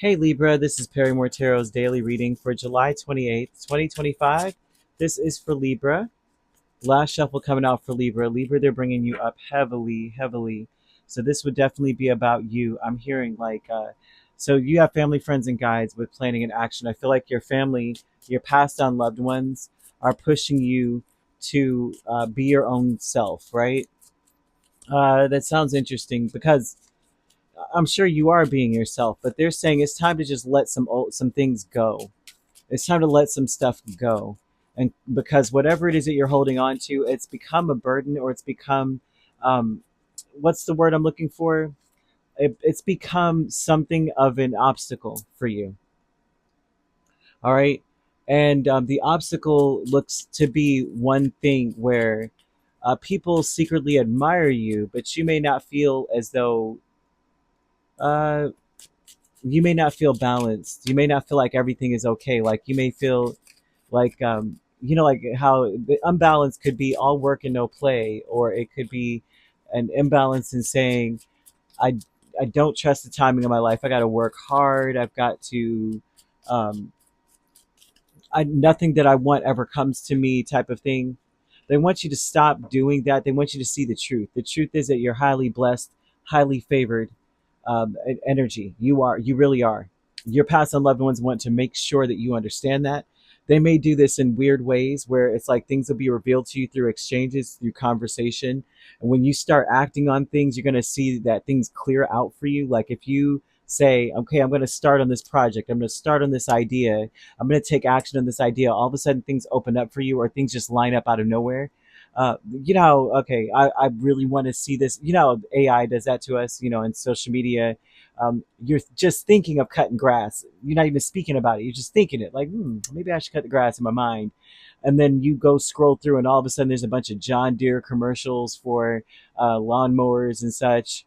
Hey Libra, this is Perrymore Tarot's daily reading for July 28th, 2025. This is for Libra. Last shuffle coming out for Libra. Libra, they're bringing you up heavily, heavily. So this would definitely be about you. I'm hearing so you have family, friends, and guides with planning and action. I feel like your family, your passed on loved ones are pushing you to be your own self, right? That sounds interesting because I'm sure you are being yourself, but they're saying it's time to just let some things go. It's time to let some stuff go. And because whatever it is that you're holding on to, it's become a burden, or it's become um, what's the word I'm looking for? It's become something of an obstacle for you. All right. And the obstacle looks to be one thing where people secretly admire you, but you may not feel as though uh, you may not feel balanced. You may not feel like everything is okay. Like you may feel like like how the unbalance could be all work and no play, or it could be an imbalance in saying I I don't trust the timing of my life. I got to work hard. I've got to um, nothing that I want ever comes to me type of thing. They want you to stop doing that. They want you to see the truth. The truth is that you're highly blessed, highly favored energy. You really are. Your past and loved ones want to make sure that you understand that. They may do this in weird ways where it's like things will be revealed to you through exchanges, through conversation. And when you start acting on things, you're going to see that things clear out for you. Like if you say, okay, I'm going to start on this project, I'm going to start on this idea, I'm going to take action on this idea, all of a sudden things open up for you, or things just line up out of nowhere. Okay, I really want to see this. AI does that to us, in social media. You're just thinking of cutting grass. You're not even speaking about it. You're just thinking it like, maybe I should cut the grass in my mind. And then you go scroll through, and all of a sudden there's a bunch of John Deere commercials for lawnmowers and such,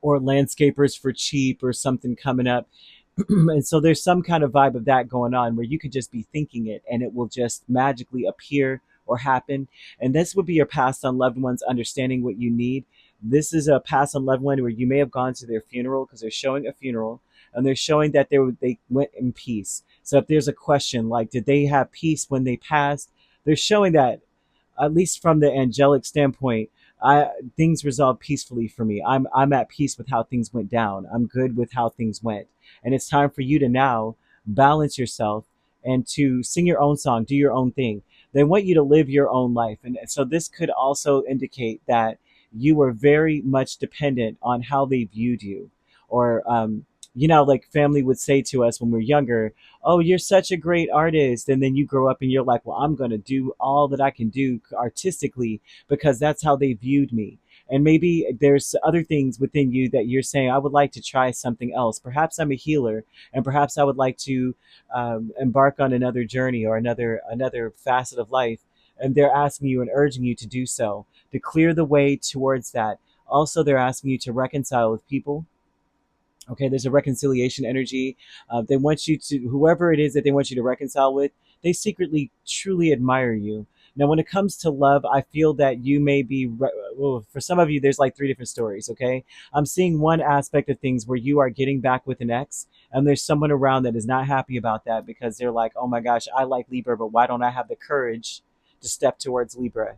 or landscapers for cheap, or something coming up. And so there's some kind of vibe of that going on where you could just be thinking it and it will just magically appear or happen. And this would be your past on loved ones understanding what you need. This is a past on loved one where you may have gone to their funeral, because they're showing a funeral and they're showing that they went in peace. So if there's a question like, did they have peace when they passed? They're showing that, at least from the angelic standpoint, I things resolved peacefully for me. I'm at peace with how things went down. I'm good with how things went. And it's time for you to now balance yourself and to sing your own song, do your own thing. They want you to live your own life. And so this could also indicate that you were very much dependent on how they viewed you. Or like family would say to us when we we're younger, oh, you're such a great artist. And then you grow up and you're like, well, I'm going to do all that I can do artistically because that's how they viewed me. And maybe there's other things within you that you're saying, I would like to try something else. Perhaps I'm a healer, and perhaps I would like to embark on another journey or another facet of life. And they're asking you and urging you to do so, to clear the way towards that. Also, they're asking you to reconcile with people. Okay, there's a reconciliation energy. They want you to, whoever it is that they want you to reconcile with, they secretly truly admire you. Now, when it comes to love, I feel that you may be, well, for some of you, there's like three different stories. Okay, I'm seeing one aspect of things where you are getting back with an ex, and there's someone around that is not happy about that because they're like, oh my gosh, I like Libra, but why don't I have the courage to step towards Libra?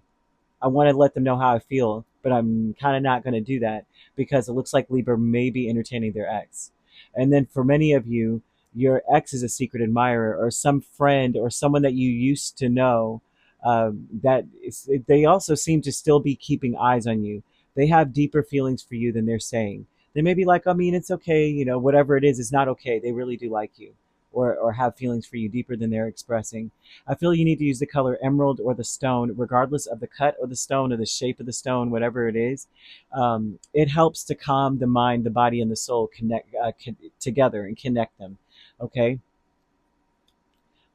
I want to let them know how I feel, but I'm kind of not going to do that because it looks like Libra may be entertaining their ex. And then for many of you, your ex is a secret admirer, or some friend or someone that you used to know. They also seem to still be keeping eyes on you. They have deeper feelings for you than they're saying. They may be like, I mean, it's okay, whatever it is not okay. They really do like you, or have feelings for you deeper than they're expressing. I feel you need to use the color emerald or the stone, regardless of the cut or the stone or the shape of the stone, whatever it is. It helps to calm the mind, the body, and the soul together and connect them. Okay.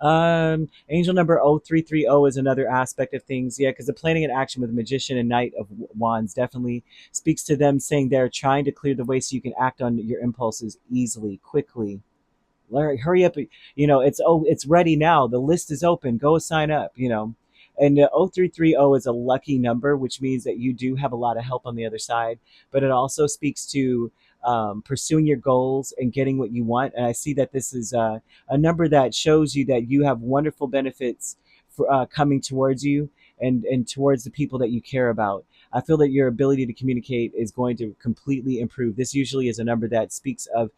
Angel number 0330 is another aspect of things. Yeah, because the planning and action with Magician and Knight of Wands definitely speaks to them saying they're trying to clear the way so you can act on your impulses easily, quickly. Larry, hurry up. It's ready now. The list is open. Go sign up. And 0330 is a lucky number, which means that you do have a lot of help on the other side. But it also speaks to pursuing your goals and getting what you want. And I see that this is a number that shows you that you have wonderful benefits for, coming towards you and towards the people that you care about. I feel that your ability to communicate is going to completely improve. This usually is a number that speaks of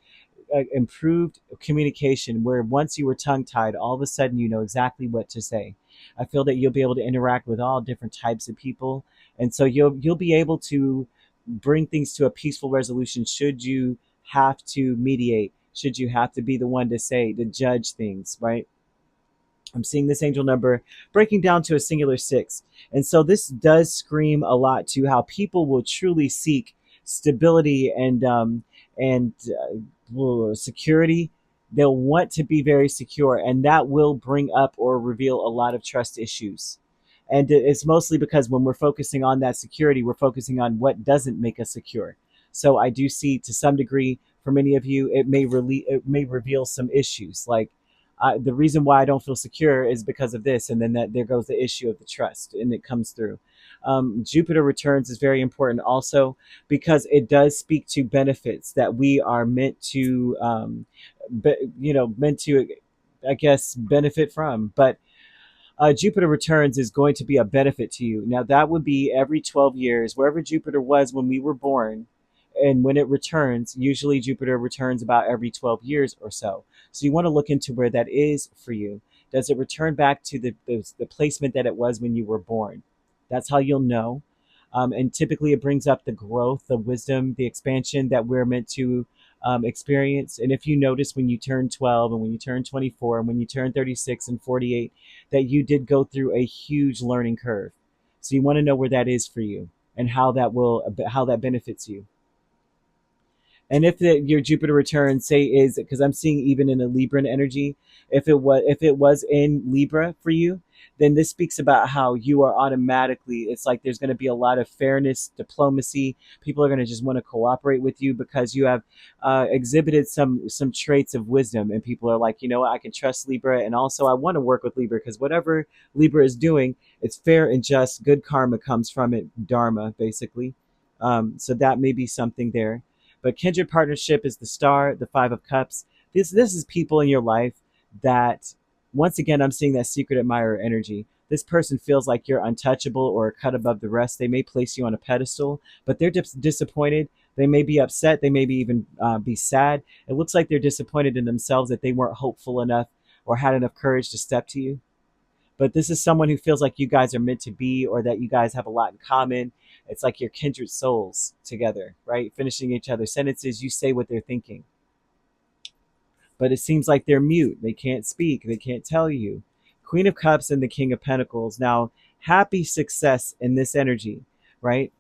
improved communication, where once you were tongue tied, all of a sudden you know exactly what to say. I feel that you'll be able to interact with all different types of people, and so you'll be able to bring things to a peaceful resolution. Should you have to mediate, should you have to be the one to say, to judge things, right? I'm seeing this angel number breaking down to a singular six. And so this does scream a lot to how people will truly seek stability and security. They'll want to be very secure, and that will bring up or reveal a lot of trust issues. And it's mostly because when we're focusing on that security, we're focusing on what doesn't make us secure. So I do see, to some degree, for many of you, it may reveal some issues, like the reason why I don't feel secure is because of this, and then that there goes the issue of the trust, and it comes through. Jupiter returns is very important also because it does speak to benefits that we are meant to, meant to, I guess, benefit from. But Jupiter returns is going to be a benefit to you. Now, that would be every 12 years, wherever Jupiter was when we were born. And when it returns, usually Jupiter returns about every 12 years or so. So you want to look into where that is for you. Does it return back to the placement that it was when you were born? That's how you'll know. And typically it brings up the growth, the wisdom, the expansion that we're meant to experience. And if you notice when you turn 12 and when you turn 24 and when you turn 36 and 48, that you did go through a huge learning curve. So you want to know where that is for you and how that benefits you. And if your Jupiter return, say, is, because I'm seeing even in a Libran energy, if it was in Libra for you, then this speaks about how you are automatically, it's like there's going to be a lot of fairness, diplomacy. People are going to just want to cooperate with you because you have exhibited some traits of wisdom, and people are like, you know what, I can trust Libra, and also I want to work with Libra because whatever Libra is doing, it's fair and just. Good karma comes from it, dharma, basically. So that may be something there. But kindred partnership is the star, the Five of Cups. This is people in your life that, once again, I'm seeing that secret admirer energy. This person feels like you're untouchable or cut above the rest. They may place you on a pedestal, but they're disappointed. They may be upset. They may be even be sad. It looks like they're disappointed in themselves that they weren't hopeful enough or had enough courage to step to you. But this is someone who feels like you guys are meant to be, or that you guys have a lot in common. It's like you're kindred souls together, right? Finishing each other's sentences, you say what they're thinking. But it seems like they're mute. They can't speak. They can't tell you. Queen of Cups and the King of Pentacles. Now, happy success in this energy, right?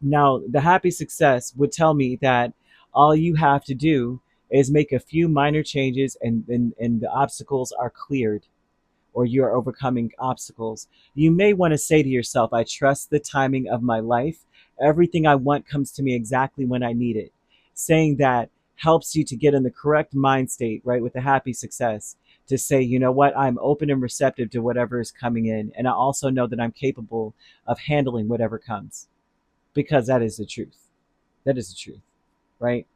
Now, the happy success would tell me that all you have to do is make a few minor changes, and the obstacles are cleared, or you are overcoming obstacles. You may want to say to yourself, I trust the timing of my life. Everything I want comes to me exactly when I need it. Saying that helps you to get in the correct mind state, right, with the happy success, to say, you know what, I'm open and receptive to whatever is coming in. And I also know that I'm capable of handling whatever comes, because that is the truth. That is the truth, right?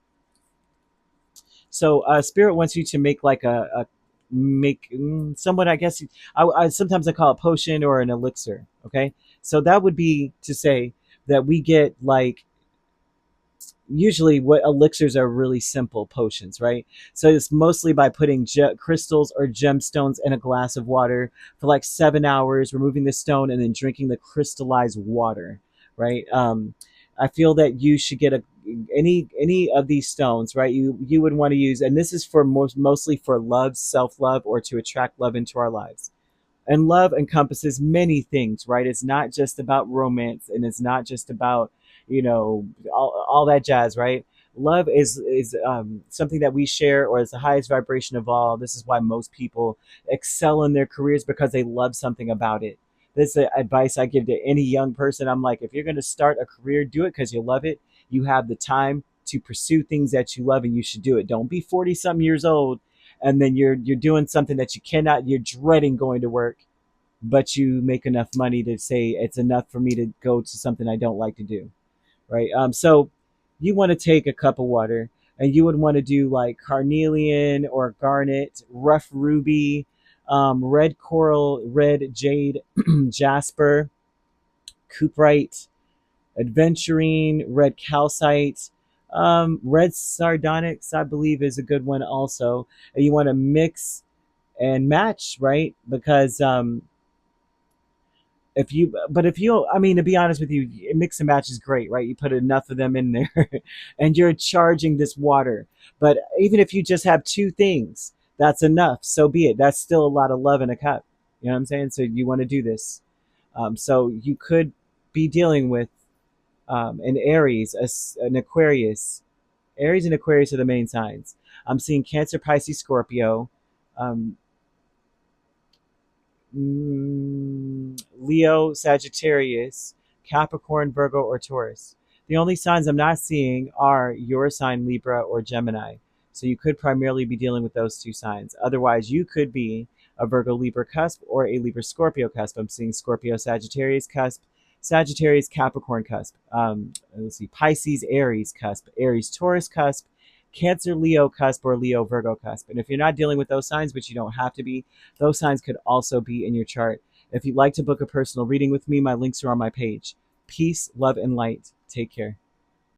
So Spirit wants you to make like a make somewhat, I guess, I sometimes I call it potion or an elixir. Okay, so that would be to say that we get like, usually what elixirs are really simple potions, right? So it's mostly by putting crystals or gemstones in a glass of water for like 7 hours, removing the stone, and then drinking the crystallized water, right? I feel that you should get any of these stones, right? You would want to use, and this is for mostly for love, self-love, or to attract love into our lives. And love encompasses many things, right? It's not just about romance, and it's not just about, all that jazz, right? Love is something that we share, or is the highest vibration of all. This is why most people excel in their careers, because they love something about it. This is advice I give to any young person. I'm like, if you're going to start a career, do it because you love it. You have the time to pursue things that you love, and you should do it. Don't be 40 some years old and then you're doing something that you're dreading going to work, but you make enough money to say it's enough for me to go to something I don't like to do, right? So you want to take a cup of water, and you would want to do like carnelian or garnet, rough ruby, red coral, red jade, jasper, cuprite, adventurine, red calcite, red sardonyx, I believe, is a good one also. And you want to mix and match, right? Because if you, I mean, to be honest with you, mix and match is great, right? You put enough of them in there, and you're charging this water. But even if you just have two things, that's enough. So be it. That's still a lot of love in a cup. You know what I'm saying? So you want to do this. So you could be dealing with an Aries, an Aquarius. Aries and Aquarius are the main signs. I'm seeing Cancer, Pisces, Scorpio, um, Leo, Sagittarius, Capricorn, Virgo, or Taurus. The only signs I'm not seeing are your sign, Libra, or Gemini. So you could primarily be dealing with those two signs. Otherwise, you could be a Virgo Libra cusp or a Libra Scorpio cusp. I'm seeing Scorpio Sagittarius cusp, Sagittarius Capricorn cusp. Let's see, Pisces Aries cusp, Aries Taurus cusp, Cancer Leo cusp, or Leo Virgo cusp. And if you're not dealing with those signs, which you don't have to be, those signs could also be in your chart. If you'd like to book a personal reading with me, my links are on my page. Peace, love, and light. Take care.